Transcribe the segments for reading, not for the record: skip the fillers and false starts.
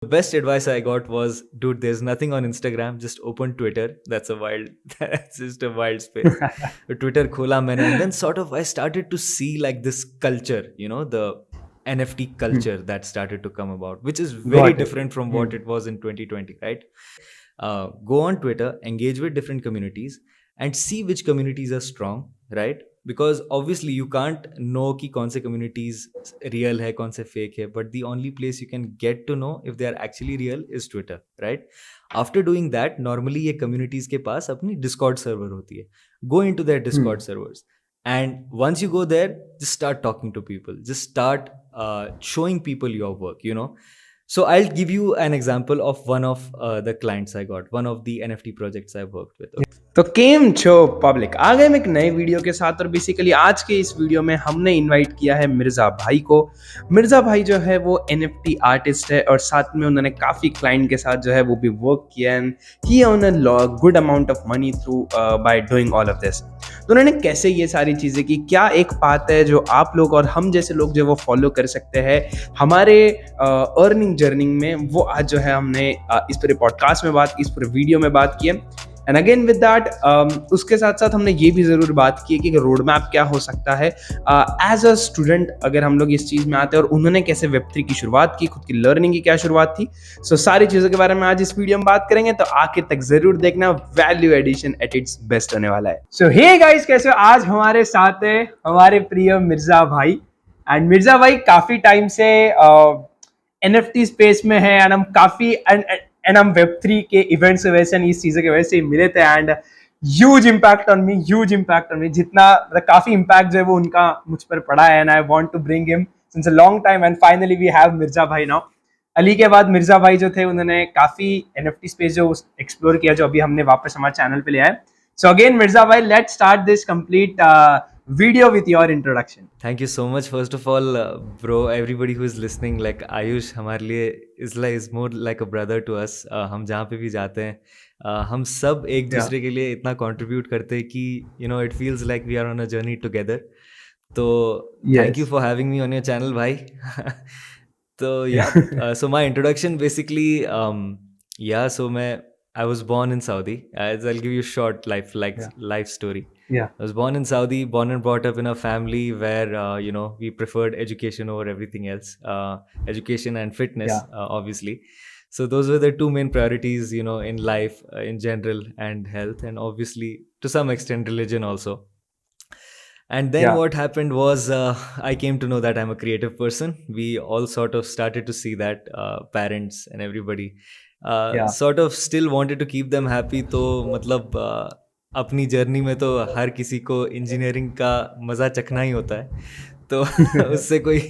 The best advice I got was, dude, there's nothing on Instagram. Just open Twitter. That's just a wild space. Twitter खोला मैंने, and then sort of I started to see like this culture, the NFT culture that started to come about, which is very Got it. different from what it was in 2020, right? Go on Twitter, engage with different communities, and see which communities are strong, right? Because obviously you can't know कि कौन से communities real है कौन से fake है, but the only place you can get to know if they are actually real is Twitter, right? After doing that, normally ये communities के पास अपनी Discord server होती है. Go into their Discord servers, and once you go there, just start talking to people, just start showing people your work. So I'll give you an example of one of the clients I got, one of the NFT projects I worked with. तो केम छो public, आ गए हम एक नए video के साथ। और basically आज के इस वीडियो में हमने इनवाइट किया है मिर्ज़ा भाई को। मिर्ज़ा भाई जो है वो NFT आर्टिस्ट है और साथ में उन्होंने काफ़ी क्लाइंट के साथ जो है वो भी वर्क किया, and he earn a good amount of money through by doing all of this. तो उन्होंने कैसे ये सारी चीज़ें की, क्या एक बात है जो आप लोग और हम जैसे लोग जो वो फॉलो कर सकते हैं हमारे अर्निंग जर्नी में, वो आज जो है हमने इस पूरे पॉडकास्ट में बात की, इस पूरे वीडियो में बात की है। एंड अगेन विद दैट उसके साथ साथ हमने ये भी ज़रूर बात की है कि रोड मैप क्या हो सकता है एज अ स्टूडेंट अगर हम लोग इस चीज़ में आते हैं, और उन्होंने कैसे वेब3 की शुरुआत की, खुद की लर्निंग की क्या शुरुआत थी। सो सारी चीज़ों के बारे में आज इस वीडियो में बात करेंगे, तो आखिर तक जरूर देखना, value addition at its best होने वाला है। सो हे गाइस, कैसे हो? आज हमारे साथ है हमारे प्रिय मिर्जा भाई। एंड मिर्जा भाई काफ़ी टाइम से NFT स्पेस में है, एंड हम काफ़ी एंड हम वेब3 के इवेंट्स की वजह से, इस चीज़ों की वजह से मिले थे। And huge impact on me, जितना काफ़ी इम्पैक्ट जो है वो उनका मुझ पर पड़ा है। And I want to bring him since a long time, and finally we have Mirza भाई नाउ। अली के बाद मिर्जा भाई जो थे, उन्होंने काफ़ी NFT स्पेस जो एक्सप्लोर किया, जो अभी हमने वापस हमारे चैनल पे ले आए। सो अगेन मिर्जा भाई, let's start this complete video with your introduction. Thank you so much. First of all, bro, everybody who is listening, like Ayush, हमारे लिए is more like a brother to us. हम जहाँ पे भी जाते हैं, हम सब एक दूसरे के लिए इतना contribute करते हैं कि it feels like we are on a journey together. तो thank you for having me on your channel, भाई. तो yeah, so my introduction basically, so I was born in Saudi. I'll give you a short life story. I was born in Saudi, born and brought up in a family where, we preferred education over everything else. Education and fitness, obviously. So those were the two main priorities, in life in general, and health, and obviously to some extent religion also. And then what happened was, I came to know that I'm a creative person. We all sort of started to see that parents and everybody sort of still wanted to keep them happy. तो मतलब अपनी journey में तो हर किसी को engineering का मज़ा चखना ही होता है, तो उससे कोई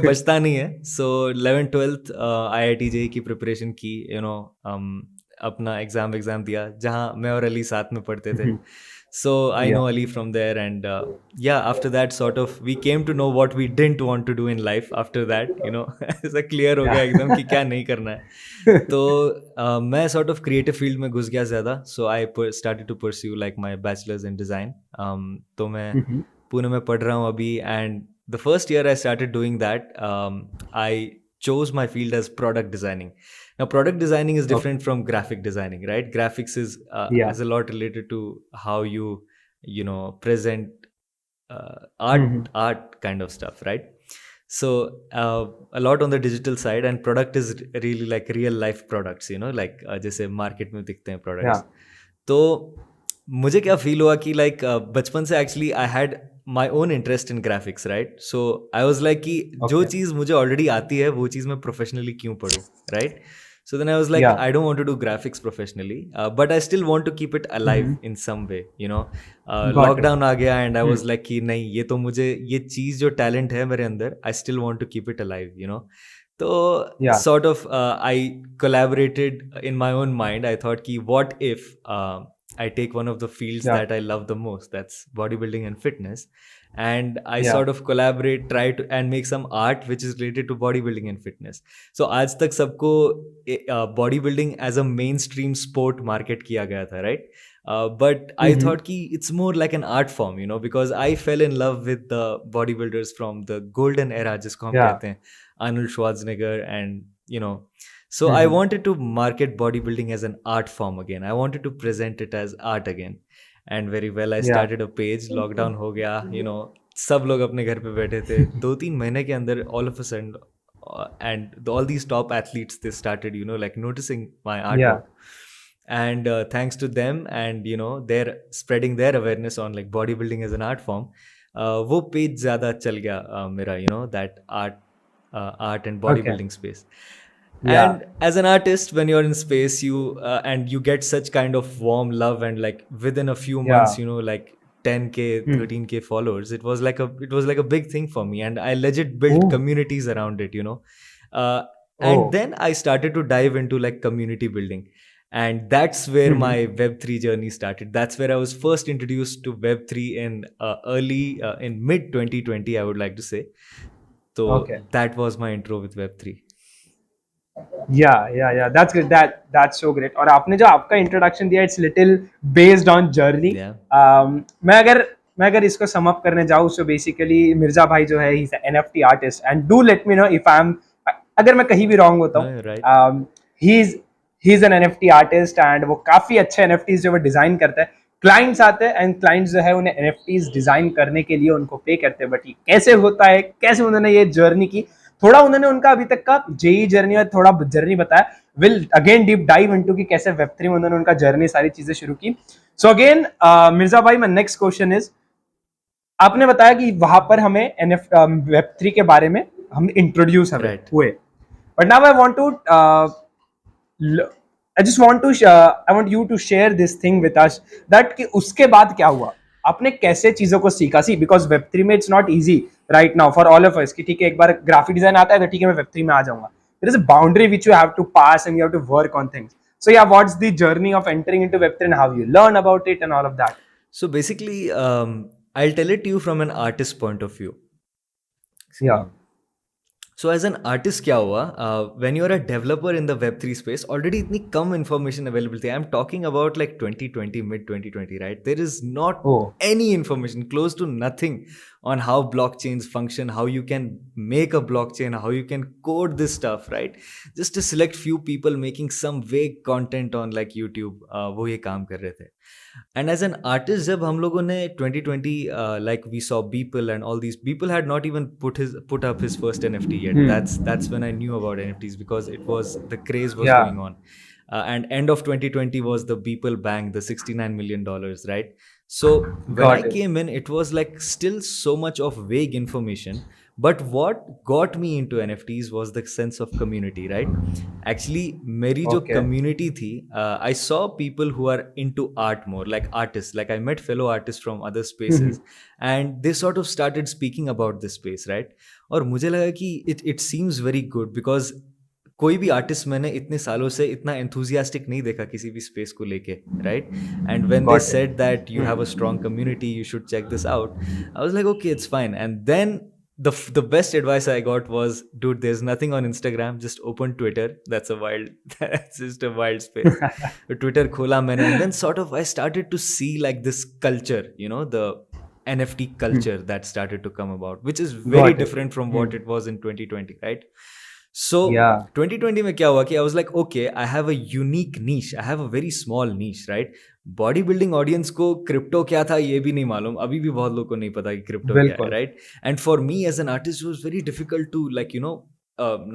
बचता नहीं है। सो 11th-12th IIT JEE की प्रिपरेशन की, अपना एग्ज़ाम दिया, जहाँ मैं और अली साथ में पढ़ते थे। So I know Ali from there, and after that sort of we came to know what we didn't want to do in life after that, ऐसा clear हो गया एकदम कि क्या नहीं करना है। तो मैं sort of creative field में घुस गया ज़्यादा, so I started to pursue like my bachelor's in design. तो मैं पुणे में पढ़ रहा हूँ अभी, and the first year I started doing that, I chose my field as product designing. Now, product designing is different from graphic designing, right? Graphics is a lot related to how you present art kind of stuff, right? So a lot on the digital side, and product is really like real life products, like जैसे market में दिखते हैं products. तो मुझे क्या feel हुआ कि like बचपन से actually I had my own interest in graphics, right? So I was like कि जो चीज़ मुझे already आती है वो चीज़ मैं professionally क्यों पढूं, right? So then I was like, I don't want to do graphics professionally, but I still want to keep it alive in some way, Lockdown आ गया, and I was like कि नहीं, ये तो मुझे ये चीज़ जो talent है मेरे अंदर, I still want to keep it alive, तो sort of I collaborated in my own mind. I thought कि what if I take one of the fields that I love the most, that's bodybuilding and fitness, and I sort of collaborate, try to and make some art which is related to bodybuilding and fitness. So आज तक सबको bodybuilding as a mainstream sport market किया गया था, right? But I thought कि it's more like an art form, because I fell in love with the bodybuilders from the golden era, जिसको हम कहते हैं, Arnold Schwarzenegger, and So I wanted to market bodybuilding as an art form again. I wanted to present it as art again. And very well, I Yeah. started a page. Lockdown हो गया, सब लोग अपने घर पे बैठे थे. 2-3 महीने के अंदर all of a sudden, and all these top athletes, they started, like noticing my Yeah. artwork. And thanks to them, and they're spreading their awareness on like bodybuilding as an art form, वो page ज़्यादा चल गया मेरा, that art and Okay. bodybuilding space. Yeah. And as an artist, when you're in space, you and you get such kind of warm love, and like within a few months, like 10K, 13K followers, it was like a big thing for me, and I legit built communities around it, and then I started to dive into like community building, and that's where my Web3 journey started. That's where I was first introduced to Web3 in in mid 2020, I would like to say. So that was my intro with Web3. Yeah, that's good. That's so great. और आपने जो आपका introduction दिया, it's little based on journey. मैं अगर इसको sum up करने जाऊँ, सो बेसिकली मिर्जा भाई जो है, he is NFT artist, and do let me know if I am, अगर मैं कहीं भी रॉन्ग होता हूँ. He is an NFT artist, and वो काफी अच्छे एनएफटीज जो वो डिजाइन करता है. क्लाइंट्स आते हैं, एंड क्लाइंट्स जो है उन्हें एनएफटीज डिजाइन करने के लिए उनको पे करते हैं. बट ये कैसे होता है, कैसे उन्होंने ये जर्नी की, थोड़ा उन्होंने उनका अभी तक का जेई जर्नी और थोड़ा जर्नी बताया. Will again deep dive into कि कैसे वेब3 में उन्होंने उनका जर्नी, सारी चीजें शुरू की. सो अगेन मिर्जा भाई, माय नेक्स्ट क्वेश्चन इज, आपने बताया कि वहां पर हमें वेब3 के बारे में हम इंट्रोड्यूस हुए, but now I want to I want you to share this thing with us, that कि उसके बाद क्या हुआ, आपने कैसे चीजों को सीखा. सी बिकॉज वेब3 में it's not easy right now for all of अस कि ठीक है, एक बार ग्राफिक डिजाइन आता है तो ठीक है, मैं वेब3 में आ जाऊंगा. There is a boundary which you have to pass, and you have to work on things. So yeah, what's the journey of entering into web3 and how you learn about it and all of that? So basically, I'll tell it to you from an artist point of view. Yeah. So as an artist क्या हुआ, when you're a developer in the Web3 space, already इतनी कम information available थी. I'm talking about like 2020, mid 2020, right? There is not any information, close to nothing, on how blockchains function, how you can make a blockchain, how you can code this stuff, right? Just a select few people making some vague content on like YouTube, वो ये काम कर रहे थे. And as an artist, जब हम लोगों ने 2020, like we saw Beeple and all these people had not even put up his first NFT yet. That's when I knew about NFTs, because it was, the craze was going on. And end of 2020 was the Beeple bang, the $69 million, right? So when I came in, it was like still so much of vague information. But what got me into NFTs was the sense of community, right? Actually, मेरी जो community थी, I saw people who are into art more, like artists. Like I met fellow artists from other spaces, and they sort of started speaking about this space, right? और मुझे लगा कि it seems very good, because कोई भी artist मैंने इतने सालों से इतना enthusiastic नहीं देखा किसी भी स्पेस को लेके, right? And when they said that you have a strong community, you should check this out, I was like, okay, it's fine. And then the best advice I got was, dude, there's nothing on Instagram, just open Twitter. That's just a wild space. Twitter खोला मैंने, and then sort of I started to see like this culture, the NFT culture that started to come about, which is very different from what it was in 2020, right? So 2020 में क्या हुआ कि I was like, okay, I have a unique niche. I have a very small niche, right? Body building audience को crypto क्या था ये भी नहीं मालूम, अभी भी बहुत लोगों को नहीं पता कि क्रिप्टो क्या है, right? And for me as an artist it was very difficult to like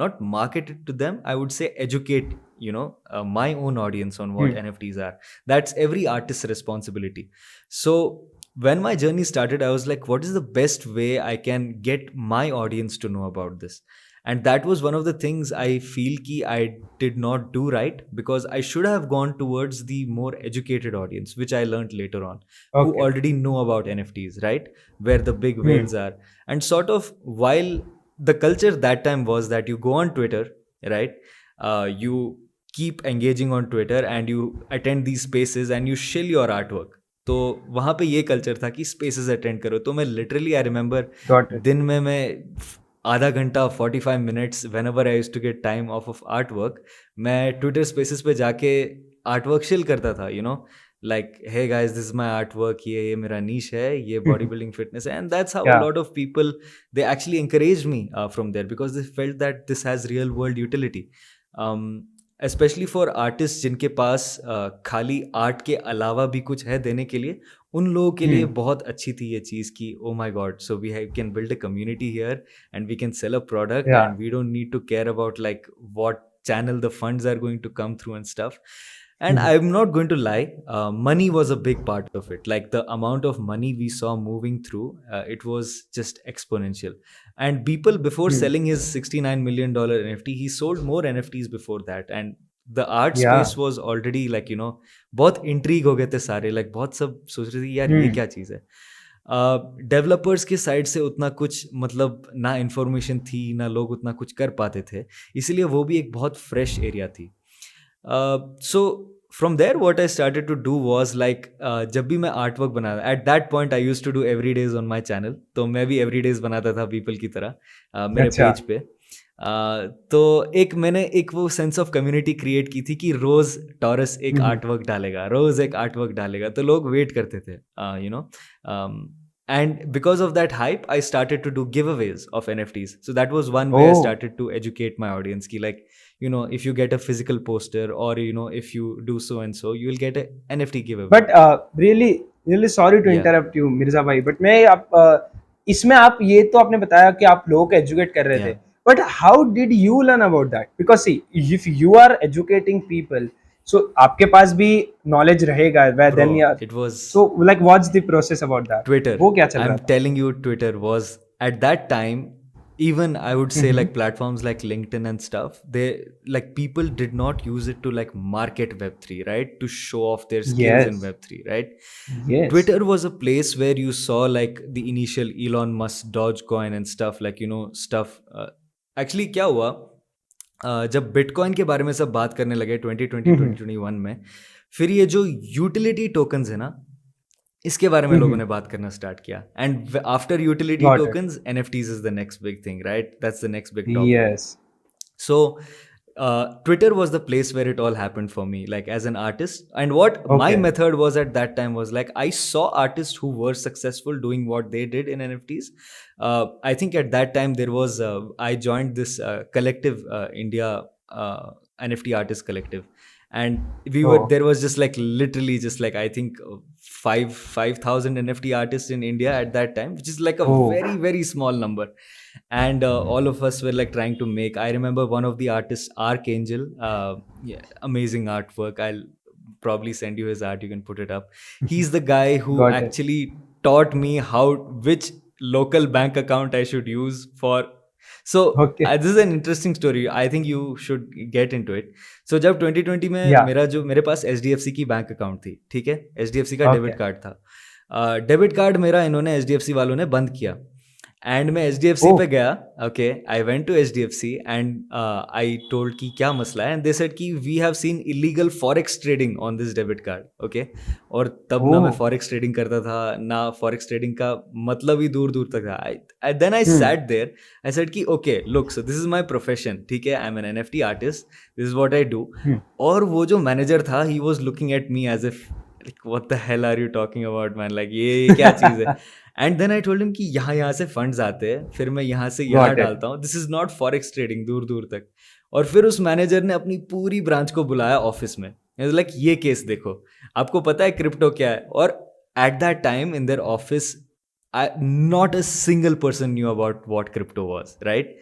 not market it to them, I would say educate my own audience on what NFTs are. That's every artist's responsibility. So when my journey started, I was like, what is the best way I can get my audience to know about this? And that was one of the things I feel ki I did not do right, because I should have gone towards the more educated audience, which I learned later on, who already know about NFTs, right? Where the big whales are. And sort of while the culture that time was that you go on Twitter, right? You keep engaging on Twitter and you attend these spaces and you shill your artwork. तो वहाँ पे ये culture था कि spaces attend करो. तो मैं literally I remember दिन में मैं आधा घंटा 45 minutes whenever I used to get time of art work, मैं ट्विटर स्पेसेस पे जाके आर्ट वर्क शिल करता था, like, hey guys, this is my artwork, ये मेरा niche है, ये bodybuilding fitness है. And that's how a lot of people, they actually encouraged me from there, because they felt that this has real world utility. Specially for artist जिनके पास खाली art के अलावा भी कुछ है देने के लिए, उन लोगों के लिए बहुत अच्छी थी ये चीज़ कि oh my god, so we have can build a community here and we can sell a product yeah and we don't need to care about like what channel the funds are going to come through and stuff. And I'm not going to lie, money was a big part of it. Like the amount of money we saw moving through, it was just exponential. And people, before selling his $69 million NFT, he sold more NFTs before that. And the art या space was already like, you know, बहुत intrigue हो गए थे सारे, like बहुत सब सोच रहे थे यार ये क्या चीज़ है. डेवलपर्स के साइड से उतना कुछ मतलब ना इन्फॉर्मेशन थी, ना लोग उतना कुछ कर पाते थे, इसलिए वो भी एक बहुत फ्रेश एरिया थी. So from there what I started to do was like, जब भी मैं आर्ट वर्क बनाता, at that point I used to do every days on my channel. तो मैं भी एवरी डेज बनाता था पीपल की तरह मेरे अच्छा पेज पे. तो मैंने एक वो सेंस ऑफ कम्युनिटी क्रिएट की थी कि रोज टॉरस एक आर्ट वर्क डालेगा, रोज एक आर्ट वर्क डालेगा, तो लोग वेट करते थे, you know. And because of that hype, I started to do giveaways of NFTs. So that was one way I Oh, started to educate my audience ki like, you know, if you get a physical poster or, you know, if you do so and so, you will get a NFT giveaway. But really really sorry to Yeah, interrupt you Mirza भाई, बट मैं आप इसमें आप ये तो आपने बताया कि आप लोगों को एजुकेट कर रहे थे, yeah. But how did you learn about that? Because see, if you are educating people, so आपके पास भी नॉलेज रहेगा वे देन Bro, यार. it was so like what's the process about that? Twitter. वो क्या चल रहा I'm था? telling you, Twitter was at that time, even I would say like platforms like LinkedIn and stuff, they like people did not use it to like market Web3, right? To show off their skills in Yes, Web3, right? yes. Twitter was a place where you saw like the initial Elon Musk Dogecoin and stuff, like, you know, stuff. Actually, क्या हुआ? जब bitcoin के बारे में सब बात करने लगे 2020 2021 में, फिर ये जो यूटिलिटी टोकन्स है ना, इसके बारे में लोगों ने बात करना स्टार्ट किया. And after utility Got it. Tokens, NFTs is the next big thing, right? That's the next big topic. Yes. So Twitter was the place where it all happened for me, like as an artist. And what my Okay. method was at that time was like, I saw artists who were successful doing what they did in NFTs. I think at that time there was I joined this collective, India NFT artist collective, and we were Oh. there was just like literally just like I think 5,000 NFT artists in India at that time, which is like a Oh. very very small number. And all of us were like trying to make, I remember one of the artists, Archangel, yeah, amazing artwork. I'll probably send you his art, you can put it up. He's the guy who Got it. actually taught me which local bank account I should use for. So Okay. this is an interesting story, I think you should get into it. So जब 2020 में Yeah. मेरे पास HDFC की bank account थी, ठीक है, HDFC का Okay. Debit card था. Debit card मेरा इन्होंने HDFC वालों ने बंद किया. एंड मैं HDFC Oh. पे गया. Okay, I went to HDFC and I told कि क्या मसला है. एंड दे सेड कि we have seen illegal forex trading on this debit card. Okay, और तब ना मैं Oh. फॉरेक्स ट्रेडिंग करता था, ना फॉरेक्स ट्रेडिंग का मतलब ही दूर दूर तक था. Then I sat there, I said कि okay look, so this is my profession, ठीक है, I am an NFT artist, this is what I do. और वो जो मैनेजर था, he was looking at me as if like what the hell are you talking about man, like ये क्या चीज़ है. And then I told him कि यहाँ से फंड्स आते हैं, फिर मैं यहाँ से यहाँ Got it. डालता हूँ, this is not forex trading दूर दूर तक. और फिर उस मैनेजर ने अपनी पूरी ब्रांच को बुलाया ऑफिस में, लाइक ये केस देखो, आपको पता है क्रिप्टो क्या है. और at that time in their office, not a single person knew about what crypto was, right?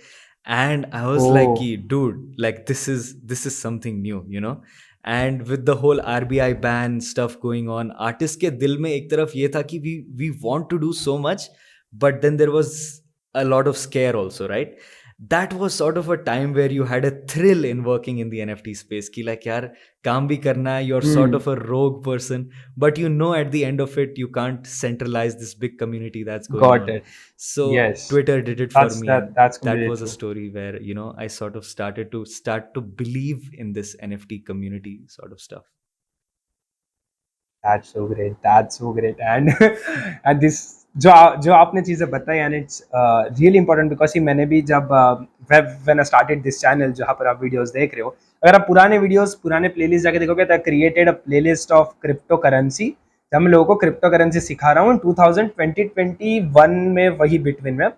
And I was like, Oh. dude, like this is something new, you know. And with the whole RBI ban stuff going on, artists के दिल में एक तरफ ये था कि we want to do so much, but then there was a lot of scare also, right? That was sort of a time where you had a thrill in working in the NFT space कि like यार काम भी करना है, you're sort of a rogue person, but you know at the end of it you can't centralize this big community that's going Got on. it. So Yes. Twitter did it for me. That's That completely was a true. story where, you know, I sort of started to believe in this NFT community sort of stuff. That's so great. That's so great. And this जो आपने चीज़ें बताई, and it's really important because मैंने भी जब when I started this channel जहाँ पर आप वीडियोस देख रहे हो, अगर आप पुराने प्लेलिस्ट जाके देखोगे तो created a playlist of crypto currency, जब मैं लोगों को क्रिप्टो करेंसी सिखा रहा हूँ 2020-21 में, वही बिटवीन में.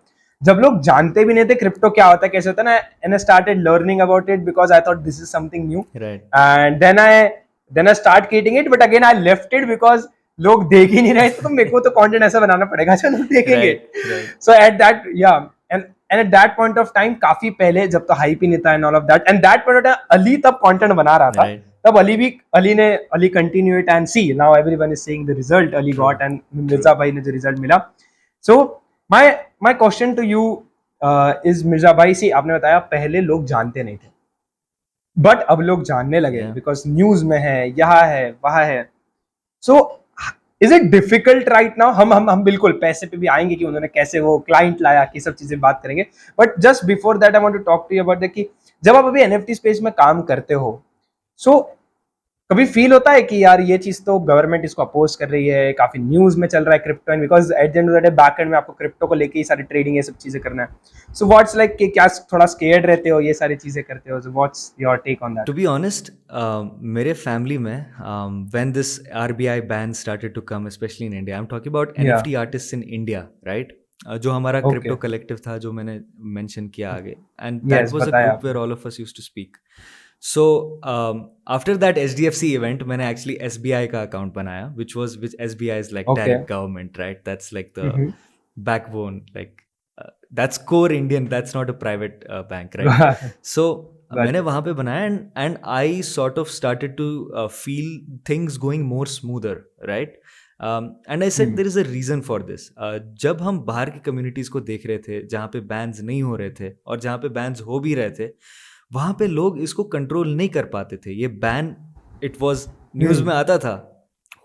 जब लोग जानते भी नहीं थे क्रिप्टो क्या होता है, कैसे होता है ना, and I started learning about it because I thought this is something new, right and then I start creating it, but again I left it because लोग देख ही नहीं रहे थे, तो मेरे को तो कंटेंट ऐसा बनाना पड़ेगा जो लोग देखेंगे. राइट सो एट दैट या and at that point of time, काफी पहले जब तो हाइप ही नहीं था and all of that, and that point of time Ali तब कंटेंट बना रहा था. राइट तब Ali continue it and see now everyone is seeing the result Ali true got, and true Mirza भाई ने जो रिजल्ट मिला. So my question to you is Mirza भाई, सी आपने बताया पहले लोग जानते नहीं थे, बट अब लोग जानने लगे Yeah. बिकॉज न्यूज में है, यहाँ है, वहाँ है. So is it difficult right now? हम बिल्कुल पैसे पे भी आएंगे कि उन्होंने कैसे वो क्लाइंट लाया, कि सब चीजें बात करेंगे, but just before that I want to talk to you about that कि जब आप अभी एनएफटी स्पेस में काम करते हो, सो कभी फील होता है कि यार ये चीज तो गवर्नमेंट इसको अपोज कर रही है, काफी न्यूज में चल रहा है crypto, and because at the end of the day back and में आपको क्रिप्टो को लेके ही सारी ट्रेडिंग ये सब चीजें करना है. सो व्हाट्स लाइक कि क्या थोड़ा स्केयर्ड रहते हो, ये सारी चीजें करते हो? So what's your take on that? To be honest मेरे फैमिली में when this RBI ban started to come specially in India, I am talking about NFT artist in India, right? जो हमारा Okay. क्रिप्टो कलेक्टिव था जो मैंने mention किया आगे, and Yes, that was a बताया group where all of us used to speak. So after that HDFC event मैंने actually SBI का अकाउंट बनाया, which SBI is like Okay. Direct government, right? That's like the Mhm. backbone, like that's core Indian, that's not a private bank, right? So Got मैंने it. वहाँ पे बनाया, and I sort of started to feel things going more smoother, right? And I said there is a reason for this. जब हम बाहर की communities को देख रहे थे जहाँ पे bans नहीं हो रहे थे और जहाँ पे bans हो भी रहे थे, वहाँ पे लोग इसको कंट्रोल नहीं कर पाते थे. ये बैन इट वाज न्यूज़ में आता था,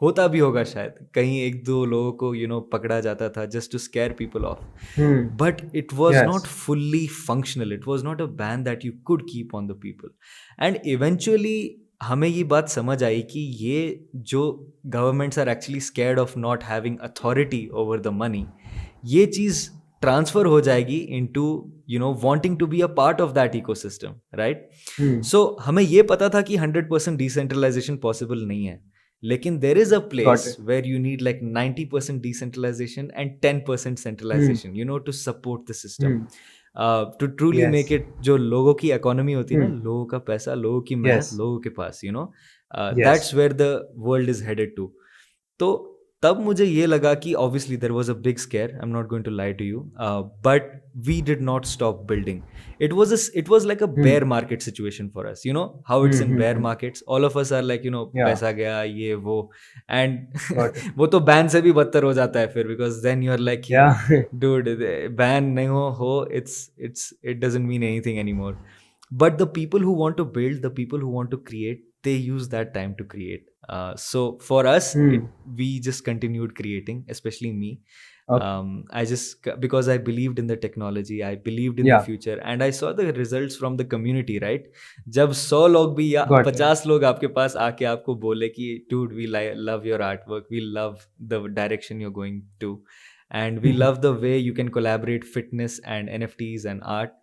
होता भी होगा शायद, कहीं एक दो लोगों को पकड़ा जाता था just to scare people off, but it was Yes. Not fully functional. It was not a ban that you could keep on the people. And eventually हमें ये बात समझ आई कि ये जो governments are actually scared of not having authority over the money, ये चीज़ ट्रांसफर हो जाएगी into wanting to be a part of that ecosystem, right? So हमें ये पता था कि 100% डिसेंट्रलाइजेशन पॉसिबल नहीं है, लेकिन there is a place where you need like 90% decentralization and 10% centralization, to support the system. To truly Yes. make it, जो लोगों की economy होती है ना, लोगों का पैसा, लोगों की मेहनत, Yes. लोगों के पास, Yes. that's where the world is headed to. तो तब मुझे ये लगा कि obviously there was a big scare, I'm not going to lie to you, but we did not stop building. It was like a bear market situation for us, how it's in bear markets, all of us are like Yeah. पैसा गया ये वो, and Got it. वो तो ban से भी बदतर हो जाता है फिर, because then you're like Yeah. dude, ban नहीं हो it doesn't mean anything anymore. But the people who want to build, the people who want to create, they use that time to create. So for us, we just continued creating, especially me. Okay. Because I believed in the technology, I believed in the future, and I saw the results from the community, right? जब 100 लोग भी या Got it. 50 लोग आपके पास आके आपको बोले कि dude, we love your artwork, we love the direction you're going to, and we love the way you can collaborate fitness and NFTs and art.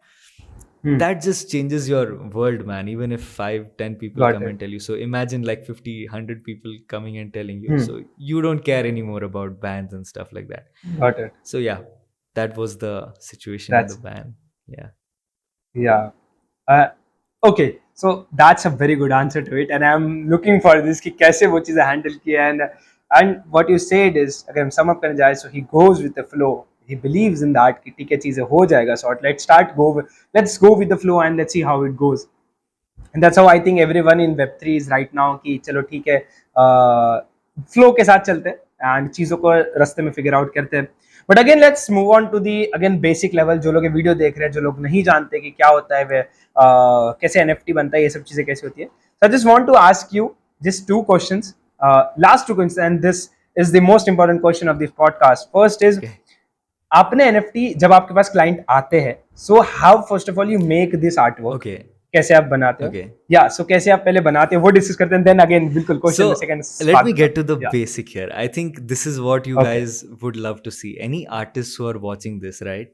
That just changes your world, man. Even if 5-10 people Got come it. and tell you. So imagine like 50-100 people coming and telling you. So you don't care anymore about bans and stuff like that. Got it. So yeah, that was the situation That's- in the ban. Yeah. Yeah. Okay. So that's a very good answer to it, and I'm looking for this कि कैसे वो चीज़ें handle की, and what you said is, अगर हम sum up करने जाए, so he goes with the flow. He believes in that कि ठीक है चीज़ें हो जाएगा sort. Let's go with the flow and let's see how it goes. And that's how I think everyone in Web3 is right now कि चलो ठीक है flow के साथ चलते हैं and चीज़ों को रास्ते में figure out करते हैं. But again, let's move on to the again basic level. जो लोग ये वीडियो देख रहे हैं, जो लोग नहीं जानते कि क्या होता है वे कैसे NFT बनता है, ये सब चीज़ें कैसे होती है. So I just want to ask you just two questions, last two questions, and this is the most important question of this podcast. First is, आपने NFT जब आपके पास क्लाइंट आते हैं, so how first of all you make this artwork? Okay. कैसे आप बनाते हो? Okay. Yeah, so कैसे आप पहले बनाते हो वो डिस्कस करते हैं, then again बिल्कुल question So second. let me get to the Yeah. basic here. I think this is what you Okay. guys would love to see. Any artists who are watching this, right?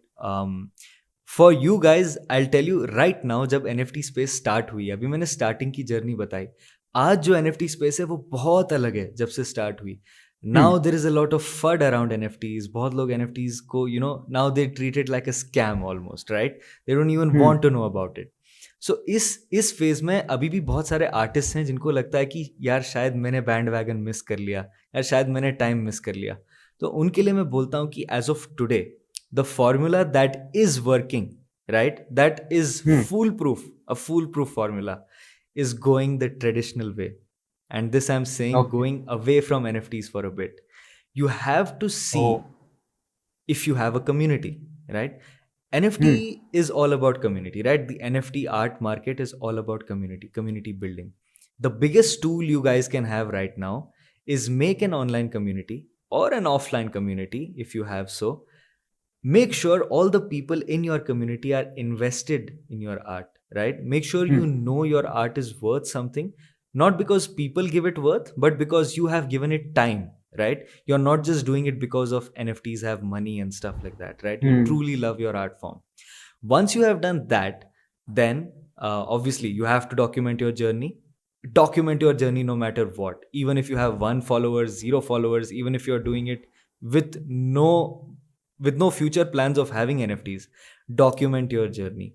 For you guys, I'll tell you right now, जब NFT space start हुई, अभी मैंने starting की journey बताई, आज जो NFT space है वो बहुत अलग है जब से start हुई. Now Hmm. there is a lot of FUD around NFTs. बहुत लोग NFTs को now they treat it like a scam almost, right? They don't even Hmm. want to know about it. सो इस फेज में अभी भी बहुत सारे आर्टिस्ट हैं जिनको लगता है कि यार शायद मैंने बैंड वैगन मिस कर लिया, यार शायद मैंने टाइम मिस कर लिया. तो उनके लिए मैं बोलता हूँ कि as of today the formula that is working, right, that is Hmm. Full proof, a full proof formula is going the traditional way. And this I'm saying Okay. going away from NFTs for a bit. You have to see Oh. if you have a community, right? Hmm. NFT is all about community, right? The NFT art market is all about community building. The biggest tool you guys can have right now is make an online community or an offline community if you have so. Make sure all the people in your community are invested in your art, right? Make sure Hmm. you know your art is worth something, not because people give it worth, but because you have given it time, right? You're not just doing it because of NFTs have money and stuff like that, right? You Hmm. truly love your art form. Once you have done that, then obviously you have to document your journey. Document your journey no matter what. Even if you have 1 follower, 0 followers, even if you're doing it with no future plans of having NFTs, document your journey.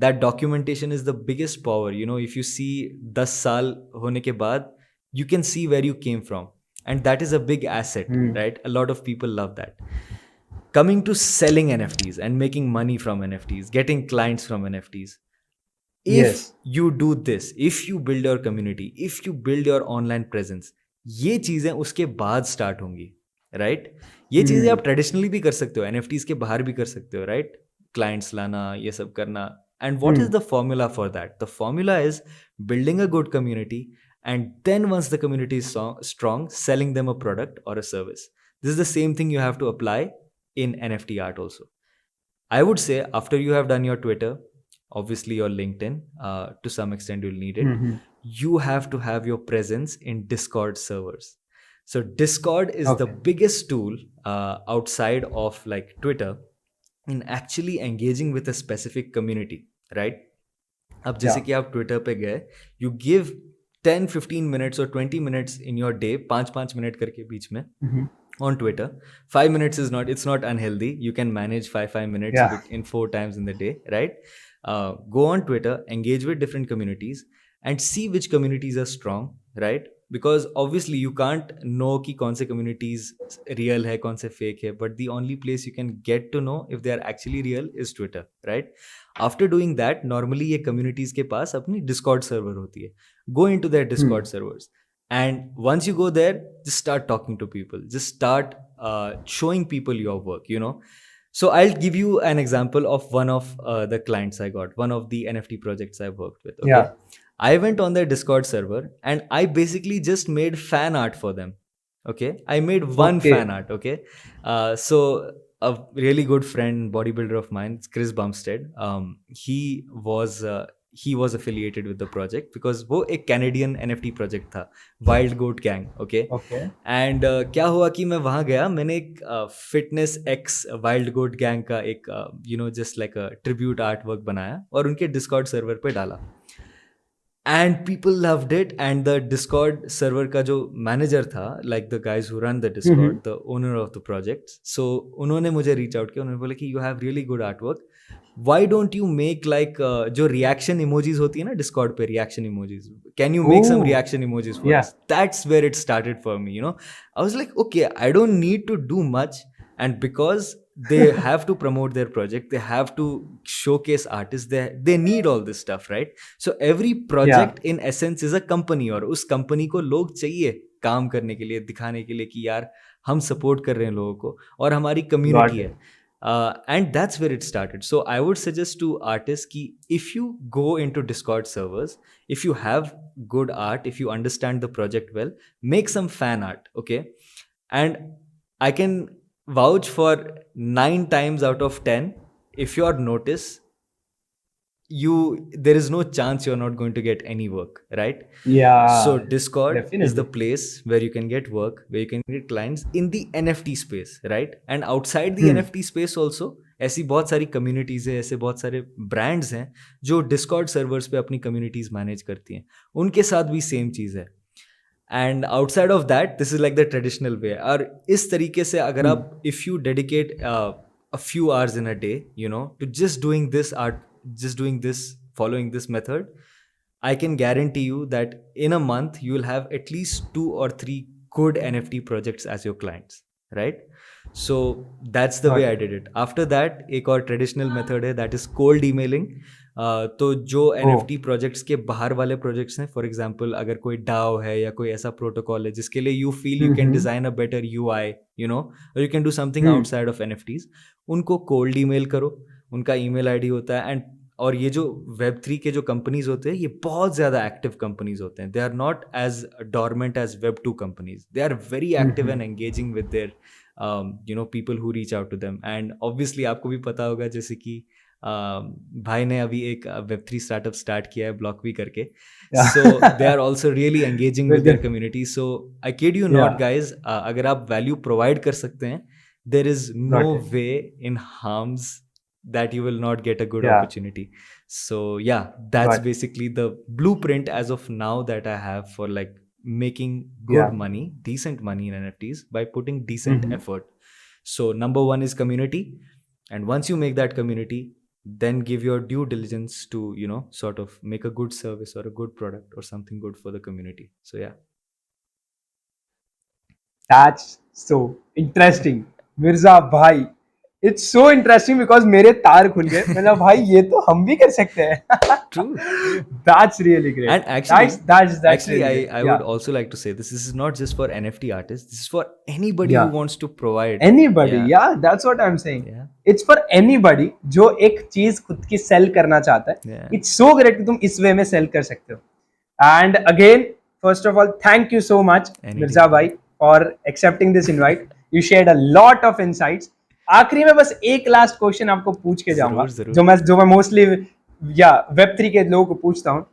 That documentation is the biggest power. If you see 10 saal hone ke baad, you can see where you came from. And that is a big asset, Hmm. right? A lot of people love that. Coming to selling NFTs and making money from NFTs, getting clients from NFTs. If Yes. you do this, if you build your community, if you build your online presence, ये चीज़ें उसके बाद start होंगी, right? ये चीज़ें Hmm. आप traditionally भी कर सकते हो, NFTs के बाहर भी कर सकते हो, राइट? क्लाइंट्स लाना, ये सब करना. And what is Hmm. the formula for that? The formula is building a good community, and then once the community is strong, selling them a product or a service. This is the same thing you have to apply in NFT art also. I would say after you have done your Twitter, obviously your LinkedIn, to some extent you'll need it. Hmm. You have to have your presence in Discord servers. So Discord is the Okay. biggest tool outside of like Twitter in actually engaging with a specific community, right? अब जैसे Yeah. कि आप Twitter पे गए, you give 10-15 minutes और 20 minutes in your day, 5-5 minute करके बीच में Hmm. on Twitter. 5 minutes is not, it's not unhealthy. You can manage 5 minutes Yeah. in 4 times in the day, right? Go on Twitter, engage with different communities, and see which communities are strong, right? Because obviously you can't know कि कौन से communities real है, कौन से fake है, but the only place you can get to know if they are actually real is Twitter, right? After doing that, normally ये communities के पास अपनी Discord server होती है. Go into their Hmm. Discord servers. And once you go there, just start talking to people. Just start showing people your work. So I'll give you an example of one of the clients I got, one of the NFT projects I worked with. Okay. Yeah. I went on their Discord server and I basically just made fan art for them. Okay. I made one fan Okay. art. Okay. So a really good friend, bodybuilder of mine, Chris Bumstead, he was affiliated with the project because वो एक Canadian NFT project था, Wild Goat Gang. Okay. Okay. And क्या हुआ कि मैं वहाँ गया, मैंने एक fitness x wild goat gang का एक just like a tribute art work बनाया और उनके डिस्कॉर्ड सर्वर पे डाला. And people loved it. And the Discord server का जो मैनेजर था, like the guys who run the Hmm. Discord, the owner of the project, so उन्होंने मुझे रीच आउट किया. उन्होंने बोला कि you have really good art work, why don't you make like जो रिएक्शन इमोजीज होती है ना डिस्कॉर्ड पे, reaction emojis, can you make some Oh. Reaction emojis for Yeah. Us? That's where it started for me. I was like, okay, I don't need to do much. And because they have to promote their project, they have to showcase artists, they need all this stuff, right? So every project in essence is a company, और उस company को लोग चाहिए काम करने के लिए, दिखाने के लिए कि यार हम सपोर्ट कर रहे हैं लोगों को और हमारी Got कम्युनिटी it. है. And that's where it started. So I would suggest to artists ki if you go into Discord servers, if you have good art, if you understand the project well, make some fan art, okay? And I can vouch for 9 times out of 10, if you are noticed, there is no chance you're not going to get any work, right? Yeah. So Discord is the Definitely. place where you can get work, where you can get clients in the NFT space, right? And outside the Hmm. NFT space also, ऐसी बहुत सारी communities है, ऐसे बहुत सारे brands हैं जो Discord servers पे अपनी communities manage करती हैं. उनके साथ भी same चीज़ है. And outside of that this is like the traditional way. और इस तरीके से अगर आप if you dedicate a few hours in a day, you know, to just doing this art, just doing this, following this method, I can guarantee you that in a month you will have at least 2 or 3 good NFT projects as your clients, right? So that's the way I did it. After that, एक और traditional method है, that is cold emailing. तो जो NFT projects के बाहर वाले projects हैं, for example अगर कोई DAO है या कोई ऐसा प्रोटोकॉल है जिसके लिए you feel you can design a better UI, you know, और you can do something outside of NFTs, उनको कोल्ड ईमेल करो. उनका ईमेल आईडी होता है. एंड और ये जो Web3 के जो कंपनीज होते हैं ये बहुत ज़्यादा एक्टिव कंपनीज होते हैं. They are not as dormant as Web2 companies. They are very active and engaging with their you know people who reach out to them. And obviously आपको भी पता होगा, जैसे कि भाई ने अभी एक Web3 स्टार्टअप स्टार्ट किया है, ब्लॉक भी करके. So they are also really engaging with their community. So I kid you not guys, अगर आप वैल्यू प्रोवाइड कर सकते हैं, there is no way in harms that you will not get a good opportunity. So yeah, that's basically the blueprint as of now that I have for like making good money, decent money in NFTs by putting decent effort. So number one is community, and once you make that community, then give your due diligence to, you know, sort of make a good service or a good product or something good for the community. So yeah, that's so interesting, Mirza bhai. It's so interesting because मेरे तार खुल गए. मतलब भाई ये तो हम भी कर सकते हैं. true. That's really great. And actually, that's actually, really I would also like to say this is not just for NFT artists. This is for anybody who wants to provide. Anybody, that's what I'm saying. It's for anybody जो एक चीज खुद की cell करना चाहता है. It's so great कि तुम इस वे में सेल कर सकते हो. And again, first of all, thank you so much, Mirza bhai, for accepting this invite. You shared a lot of insights. आखिरी में बस एक लास्ट क्वेश्चन आपको पूछ के जाऊंगा, जो मैं मोस्टली Web3 के लोगों को पूछता हूँ.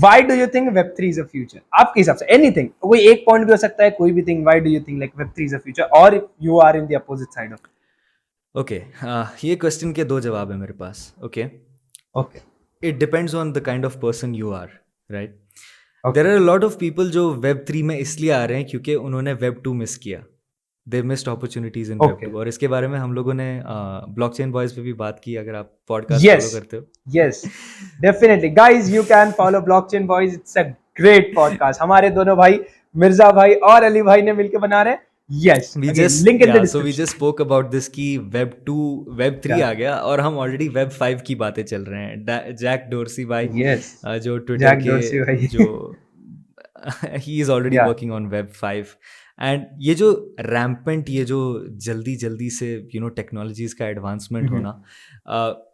Why do you think Web3 is a future? आपके हिसाब से anything, कोई एक पॉइंट भी हो सकता है, कोई भी thing. Why do you think like Web3 is a future, or you are in the opposite side of it? Okay, ये क्वेश्चन के दो जवाब है मेरे पास. Okay, it depends on the kind of person you are, right? There are a lot of people जो Web3 में इसलिए आ रहे हैं क्योंकि उन्होंने Web2 मिस किया. They missed opportunities in Web2. और इसके बारे में हम लोगों ने ब्लॉकचेन बॉयज पे भी बात की. अगर आप पॉडकास्ट फॉलो करते हो, yes, definitely guys, you can follow blockchain boys. It's a great podcast. हमारे दोनों भाई मिर्जा भाई और अली भाई ने मिलकर बना रहे हैं. Yes, link in the description. So we just spoke about this कि Web2 Web3 आ गया और हम ऑलरेडी Web5 की बातें चल रहे हैं. जैक डोर्सी भाई, जो ट्विटर के जो he is already working on Web5. And ये जो रैम्पेंट, ये जो जल्दी जल्दी से यू नो टेक्नोलॉजीज का एडवांसमेंट होना,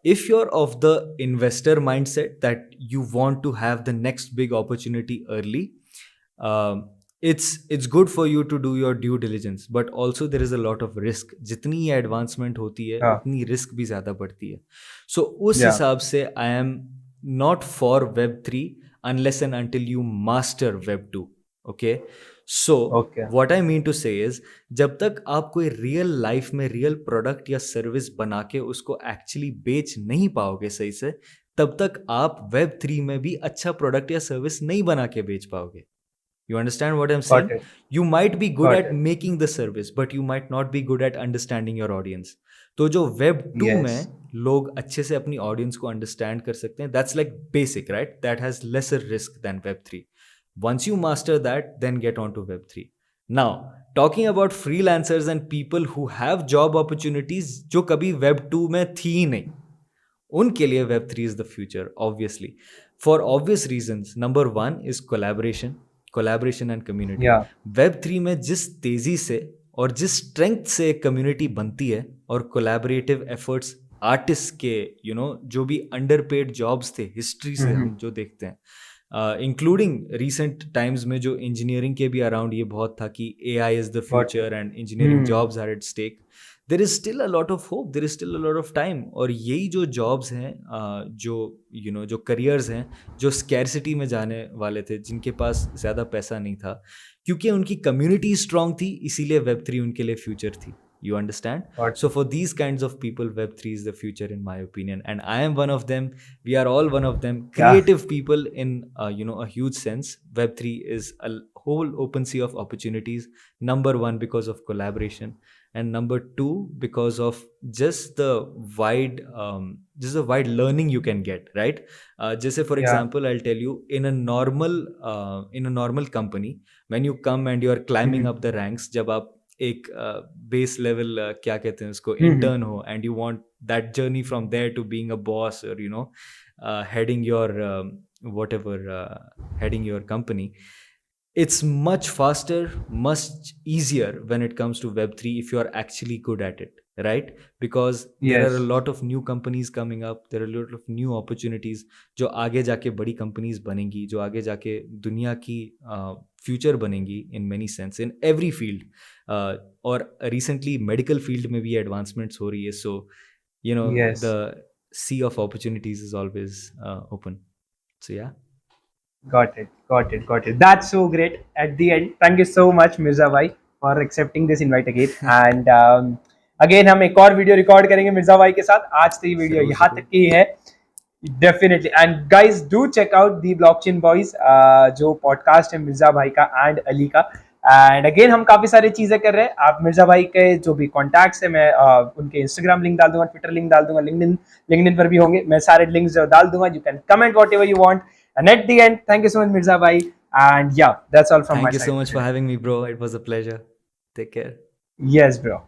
if you are of the investor mindset that you want to have the next big opportunity early, it's good for you to do your due diligence, but also there is a lot of risk. जितनी ये advancement होती है उतनी risk भी ज़्यादा बढ़ती है. सो उस हिसाब से I am not for Web3 unless and until you master Web2. Okay, so what I mean to say is, जब तक आप कोई रियल लाइफ में रियल प्रोडक्ट या सर्विस बना के उसको एक्चुअली बेच नहीं पाओगे सही से, तब तक आप Web3 में भी अच्छा प्रोडक्ट या सर्विस नहीं बना के बेच पाओगे. You understand what I'm saying? You might be good at making the service, but you might not be good at understanding your audience. तो जो Web2 में लोग अच्छे से अपनी ऑडियंस को अंडरस्टैंड कर सकते हैं, that's like basic, right? That has lesser risk than Web3. Once you master that, then get on to Web3. Now, talking about freelancers and people who have job opportunities जो कभी Web2 में थी ही नहीं, उनके लिए Web3 is the future, obviously. For obvious reasons. Number one is collaboration and community. Web3 में जिस तेजी से और जिस स्ट्रेंथ से एक कम्युनिटी बनती है और कोलैबोरेटिव एफर्ट्स आर्टिस्ट के यू नो जो भी अंडरपेड जॉब्स थे हिस्ट्री से हम जो देखते हैं, इंक्लूडिंग रिसेंट टाइम्स में जो इंजीनियरिंग के भी अराउंड ये बहुत था कि AI is the future and engineering jobs are at stake. There is still a lot of hope, there is still a lot of time. और यही जो जॉब्स हैं, जो यू नो जो करियर्स हैं जो स्कैरसिटी में जाने वाले थे, जिनके पास ज़्यादा पैसा नहीं था, क्योंकि उनकी कम्युनिटी स्ट्रांग थी, इसीलिए Web3 उनके लिए फ्यूचर थी. You understand? Got So for these kinds of people, Web3 is the future, in my opinion, and I am one of them. We are all one of them. yeah, Creative people, in a huge sense. Web3 is a whole open sea of opportunities. Number one, because of collaboration, and number two, because of just the wide learning you can get, right? Just say, for yeah, example, I'll tell you, in a normal company, when you come and you are climbing mhm, up the ranks, जब आप एक base level क्या कहते हैं उसको, mhm, intern हो, and you want that journey from there to being a boss, और heading your whatever heading your company, it's much faster, much easier when it comes to Web3 if you are actually good at it, right? Because there are a yes, lot of new companies coming up, there are a lot of new opportunities जो आगे जाके बड़ी companies बनेंगी, जो आगे जाके दुनिया की फ्यूचर बनेंगी, in many sense, in every field. और recently medical field में भी advancements हो रही है, so yes. the sea of opportunities is always open. So yeah. Got it, got it, got it. That's so great. At the end, thank you so much, Mirza Bhai, for accepting this invite again. And again, हम एक और video record करेंगे मिर्जा भाई के साथ. आज तो ये वीडियो जरूर यहाँ तक जरूर. की है. Definitely. And guys do check out the blockchain boys, जो पॉडकास्ट है मिर्जा भाई का एंड अली का. एंड अगेन हम काफी सारी चीजें कर रहे हैं. आप मिर्जा भाई के जो भी कॉन्टैक्ट्स है, मैं उनके इंस्टाग्राम लिंक डाल दूंगा, ट्विटर लिंक डाल दूंगा, लिंक्डइन पर भी होंगे. मैं सारे लिंक्स डाल दूंगा. You can comment what ever you want. And at the end, thank you so much, Mirza Bhai. And yeah, that's all from my Thank you so side. much for having me, bro. It was a pleasure. Take care. Yes, bro.